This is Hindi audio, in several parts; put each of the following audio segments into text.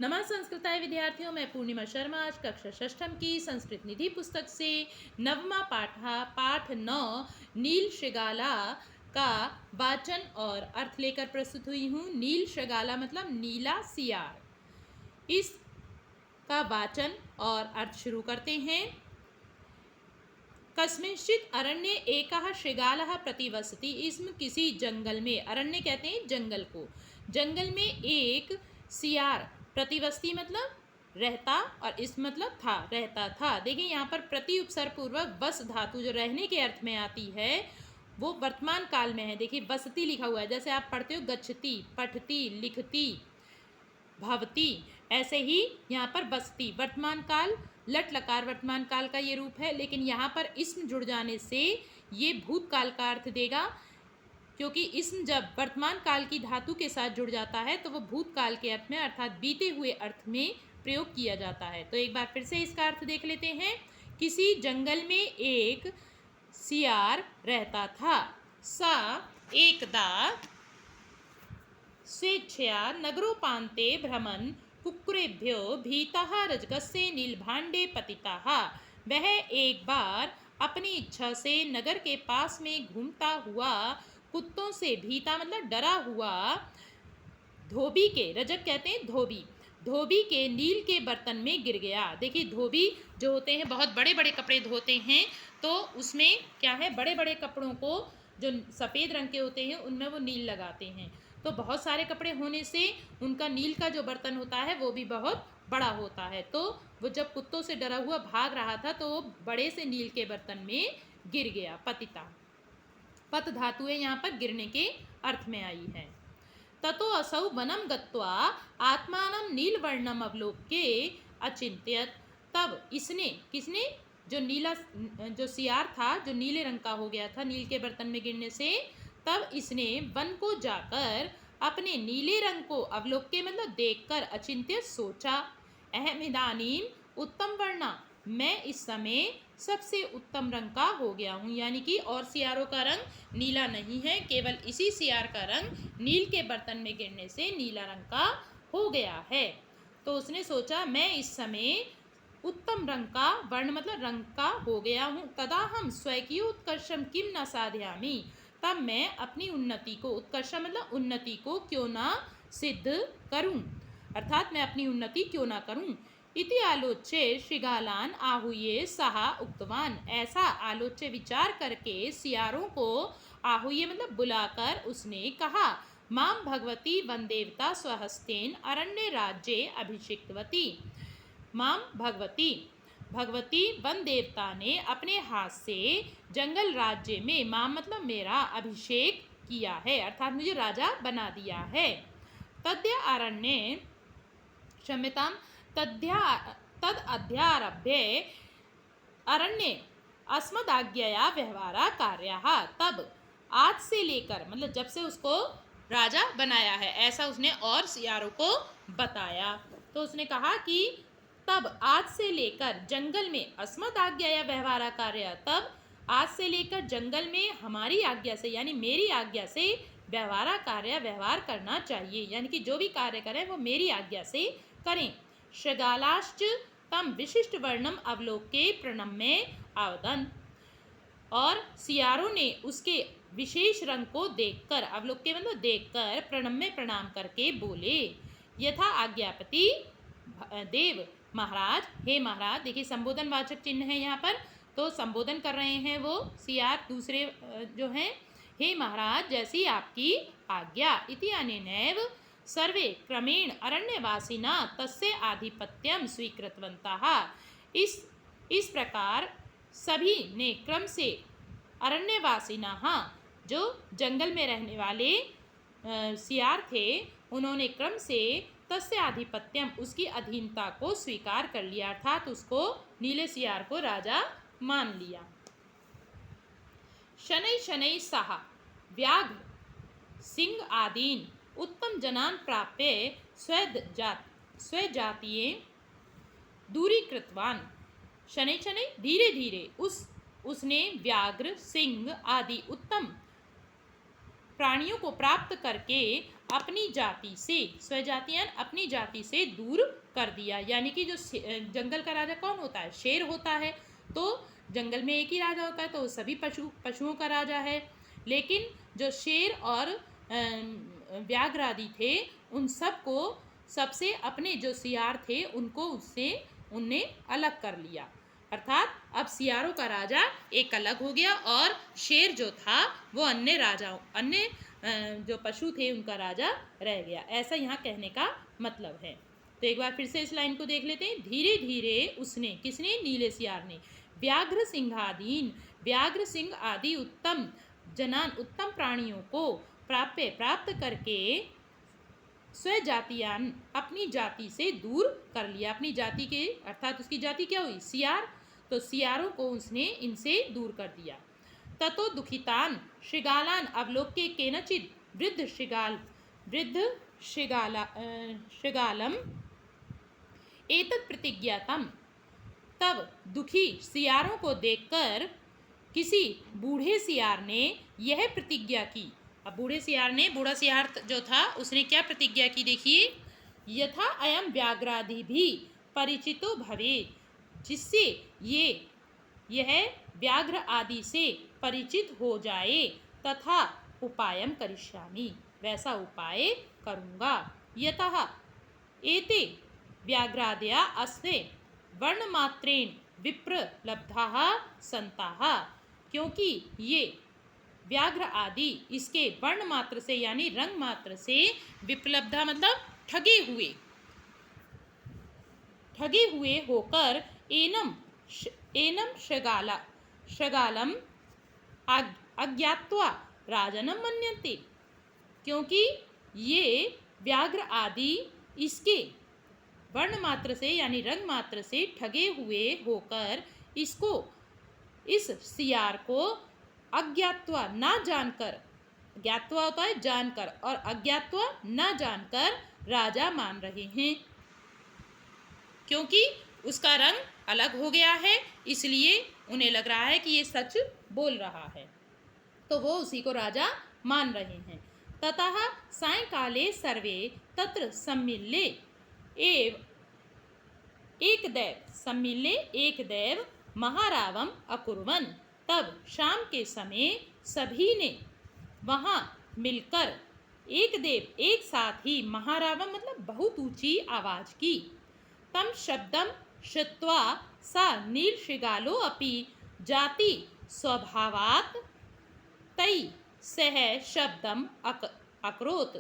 नमस्ते संस्कृताय विद्यार्थियों, मैं पूर्णिमा शर्मा आज कक्षा षष्ठम की संस्कृत निधि पुस्तक से नवमा पाठ 9 नील शृगाला का वाचन और अर्थ लेकर प्रस्तुत हुई हूँ। नील शृगाला मतलब नीला सियार। इसका वाचन और अर्थ शुरू करते हैं। कस्मिंश्चित् अरण्ये एकः शृगालः प्रतिवसति। इसमें किसी जंगल में, अरण्य कहते हैं जंगल को, जंगल में एक सियार, प्रतिवसति मतलब रहता और इस मतलब था, रहता था। देखिए यहाँ पर प्रति उपसर्ग पूर्वक वस धातु जो रहने के अर्थ में आती है वो वर्तमान काल में है। देखिए वसति लिखा हुआ है, जैसे आप पढ़ते हो गच्छति, पठती, लिखती, भवती, ऐसे ही यहाँ पर बसती वर्तमान काल, लट लकार वर्तमान काल का ये रूप है। लेकिन यहाँ पर इस्म जुड़ जाने से ये भूतकाल का अर्थ देगा, क्योंकि इस्म जब वर्तमान काल की धातु के साथ जुड़ जाता है तो वो भूतकाल के अर्थ में अर्थात बीते हुए अर्थ में प्रयोग किया जाता है। तो एक बार फिर से इसका अर्थ देख लेते हैं। किसी जंगल में एक सियार रहता था। सा एकदा स्वेच्छया नगरोपान्ते भ्रमन् कुक्कुरेभ्यो भीतः रजगस्य नीलभाण्डे पतितः। वह एक बार अपनी इच्छा से नगर के पास में घूमता हुआ कुत्तों से भीता मतलब डरा हुआ धोबी के, रजक कहते हैं धोबी, धोबी के नील के बर्तन में गिर गया। देखिए धोबी जो होते हैं बहुत बड़े बड़े कपड़े धोते हैं, तो उसमें क्या है, बड़े बड़े कपड़ों को जो सफ़ेद रंग के होते हैं उनमें वो नील लगाते हैं। तो बहुत सारे कपड़े होने से उनका नील का जो बर्तन होता है वो भी बहुत बड़ा होता है। तो वो जब कुत्तों से डरा हुआ भाग रहा था तो वो बड़े से नील के बर्तन में गिर गया। पतिता, पत धातु है यहाँ पर गिरने के अर्थ में आई है। ततो असौ वनम गत्वा आत्मानं नीलवर्णम अवलोक्य अचिंत्यत। तब इसने, किसने, जो नीला, जो सियार था जो नीले रंग का हो गया था नील के बर्तन में गिरने से, तब इसने वन को जाकर अपने नीले रंग को अवलोक्य मतलब देखकर, अचिंत्य सोचा, अहम इदानीम उत्तम वर्णा, मैं इस समय सबसे उत्तम रंग का हो गया हूँ। यानी कि और सियारों का रंग नीला नहीं है, केवल इसी सियार का रंग नील के बर्तन में गिरने से नीला रंग का हो गया है। तो उसने सोचा मैं इस समय उत्तम रंग का, वर्ण मतलब रंग का हो गया हूँ। तदा हम स्वकीयोत्कर्षम किम न साधयामि, तब मैं अपनी उन्नति को, उत्कर्ष मतलब उन्नति को क्यों ना सिद्ध करूं, अर्थात मैं अपनी उन्नति क्यों ना करूं। इति आलोच्य शृगालान आहूये सहा उक्तवान। ऐसा आलोच्य विचार करके सियारों को आहूये मतलब बुलाकर उसने कहा, माम भगवती वनदेवता स्वहस्तेन अरण्य राज्ये अभिषिक्तवती। माम भगवती, भगवती वन देवता ने अपने हाथ से जंगल राज्य में, माम मतलब मेरा, अभिषेक किया है अर्थात मुझे राजा बना दिया है। तद्य अरण्य, क्षम्यताम, तद अध्यारभ्य अरण्य अस्मदाज्ञया व्यवहारा कार्याः। तब आज से लेकर मतलब जब से उसको राजा बनाया है, ऐसा उसने और सियारों को बताया। तो उसने कहा कि तब आज से लेकर जंगल में अस्मदाज्ञया व्यवहारा कार्य, तब आज से लेकर जंगल में हमारी आज्ञा से यानी मेरी आज्ञा से व्यवहारा कार्य व्यवहार करना चाहिए, यानी कि जो भी कार्य करें वो मेरी आज्ञा से करें। शृगालाश्च तम विशिष्ट वर्णम अवलोके प्रणम्य आवदन। और सियारों ने उसके विशेष रंग को देखकर, अवलोके मतलब देखकर, प्रणम्य प्रणाम करके बोले, यथा आज्ञापति देव महाराज, हे महाराज। देखिए संबोधन वाचक चिन्ह है यहाँ पर, तो संबोधन कर रहे हैं वो सियार दूसरे जो हैं, हे महाराज जैसी आपकी आज्ञा। इति अनेनैव सर्वे क्रमेण अरण्यवासिना तस्य आधिपत्यम स्वीकृतवन्तः। इस प्रकार सभी ने क्रम से अरण्यवासिना, जो जंगल में रहने वाले सियार थे, उन्होंने क्रम से तस्य आधिपत्यम उसकी अधीनता को स्वीकार कर लिया, अर्थात उसको, नीले सियार को राजा मान लिया। शनै शनै सहा व्याघ्र सिंह आदीन उत्तम जनान प्राप्य स्वजातीये दूरीकृतवान। शनै शनै धीरे धीरे उसने व्याघ्र, सिंह आदि उत्तम प्राणियों को प्राप्त करके अपनी जाति से, स्वजातियान अपनी जाति से दूर कर दिया। यानी कि जो जंगल का राजा कौन होता है? शेर होता है। तो जंगल में एक ही राजा होता है तो सभी पशुओं का राजा है। लेकिन जो शेर और व्याघ्र आदि थे उन सबको, सबसे अपने जो सियार थे उनको उससे उनने अलग कर लिया। अर्थात अब सियारों का राजा एक अलग हो गया और शेर जो था वो अन्य राजाओं, अन्य जो पशु थे उनका राजा रह गया। ऐसा यहाँ कहने का मतलब है। तो एक बार फिर से इस लाइन को देख लेते हैं। धीरे धीरे उसने, किसने? नीले सियार ने, व्याघ्र सिंहादीन, व्याघ्र सिंह आदि उत्तम उत्तम प्राणियों को प्राप्त करके स्वजातियान अपनी जाति से दूर कर लिया। अपनी जाति के, अर्थात उसकी जाति क्या हुई? सियार। तो सियारों को उसने इनसे दूर कर दिया। ततो दुखितान शृगालान अवलोक्य केनचित वृद्ध शृगालम एतत् प्रतिज्ञातम। तब दुखी सियारों को देखकर किसी बूढ़े सियार ने यह प्रतिज्ञा की। अब बूढ़े सियार ने, बूढ़ा सियार जो था उसने क्या प्रतिज्ञा की? देखिए, यथा अयम व्याघ्रादि भी परिचितो भवे, जिससे यह व्याघ्र आदि से परिचित हो जाए, तथा उपायम करिष्यामि, वैसा उपाय करूँगा। यतः एते व्याघ्रादया अस्ते वर्णमात्रेण विप्रलब्धाः संताः, क्योंकि ये व्याघ्र आदि इसके वर्ण मात्र से यानी रंग मात्र से, विप्लब्धा मतलब ठगे हुए होकर एनम शृगालम अज्ञात्वा राजनम मन्यन्ते, क्योंकि ये व्याघ्र आदि इसके वर्ण मात्र से यानी रंग मात्र से ठगे हुए होकर इसको, इस सियार को अज्ञात्वा ना जानकर, ज्ञात्वा होता है जानकर और अज्ञात्वा ना जानकर राजा मान रहे हैं, क्योंकि उसका रंग अलग हो गया है, इसलिए उन्हें लग रहा है कि ये सच बोल रहा है, तो वो उसी को राजा मान रहे हैं। ततः सायंकाले सर्वे तत्र सम्मिल्य एक दैव महारावम अकुर्वन्। तब शाम के समय सभी ने वहाँ मिलकर एक साथ ही महारावम मतलब बहुत ऊंची आवाज की। तम शब्दम श्रुत्वा सा नीलशृगालो अपि जाति स्वभावात् तई सह शब्दम अकरोत्।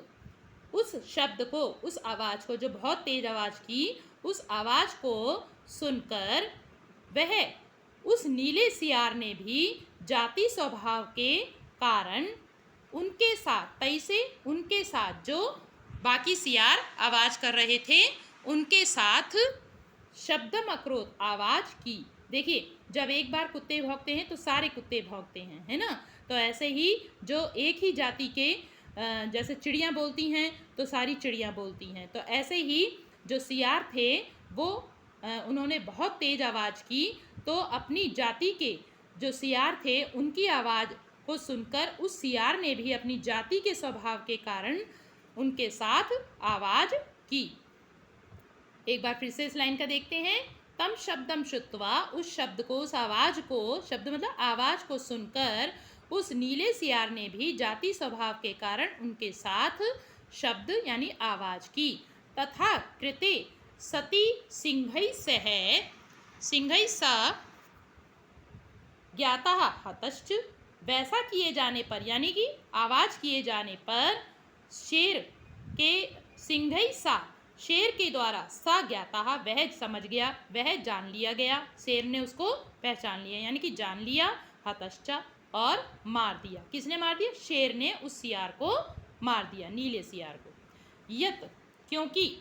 उस शब्द को, उस आवाज को, जो बहुत तेज आवाज की, उस आवाज को सुनकर वह उस नीले सियार ने भी जाति स्वभाव के कारण उनके साथ, तई से उनके साथ जो बाकी सियार आवाज कर रहे थे उनके साथ शब्दम अकरोत आवाज की। देखिए, जब एक बार कुत्ते भौंकते हैं तो सारे कुत्ते भौंकते हैं, है ना? तो ऐसे ही जो एक ही जाति के जैसे चिड़ियाँ बोलती हैं तो सारी चिड़ियाँ बोलती हैं, तो ऐसे ही जो सियार थे वो उन्होंने बहुत तेज आवाज़ की, तो अपनी जाति के जो सियार थे उनकी आवाज़ को सुनकर उस सियार ने भी अपनी जाति के स्वभाव के कारण उनके साथ आवाज़ की। एक बार फिर से इस लाइन का देखते हैं। तम शब्दम श्रुत्वा, उस शब्द को, उस आवाज़ को, शब्द मतलब आवाज़ को सुनकर उस नीले सियार ने भी जाति स्वभाव के कारण उनके साथ शब्द यानी आवाज़ की। तथा कृते सती सिंहै सा ज्ञाता हतश्च, वैसा किए जाने पर यानी कि आवाज़ किए जाने पर शेर के सिंहै सा, शेर के द्वारा, सा ज्ञाता वह समझ गया, वह जान लिया गया, शेर ने उसको पहचान लिया यानी कि जान लिया, हतश्च और मार दिया। किसने मार दिया? शेर ने उस सियार को मार दिया, नीले सियार को। यत, क्योंकि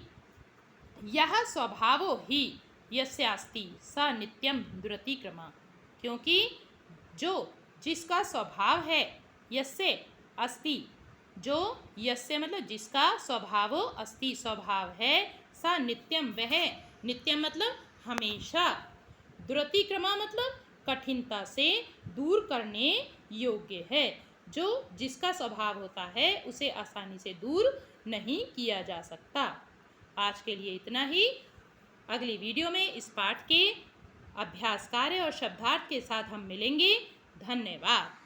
यह स्वभावो ही यस्यास्ति स नित्यम दुरतिक्रमा, क्योंकि जो जिसका स्वभाव है, यस्य अस्ति, जो यस्य मतलब जिसका स्वभावो अस्ति स्वभाव है, स नित्यम वह, नित्यम मतलब हमेशा, दुरतिक्रमा मतलब कठिनता से दूर करने योग्य है। जो जिसका स्वभाव होता है उसे आसानी से दूर नहीं किया जा सकता। आज के लिए इतना ही। अगली वीडियो में इस पाठ के अभ्यास कार्य और शब्दार्थ के साथ हम मिलेंगे। धन्यवाद।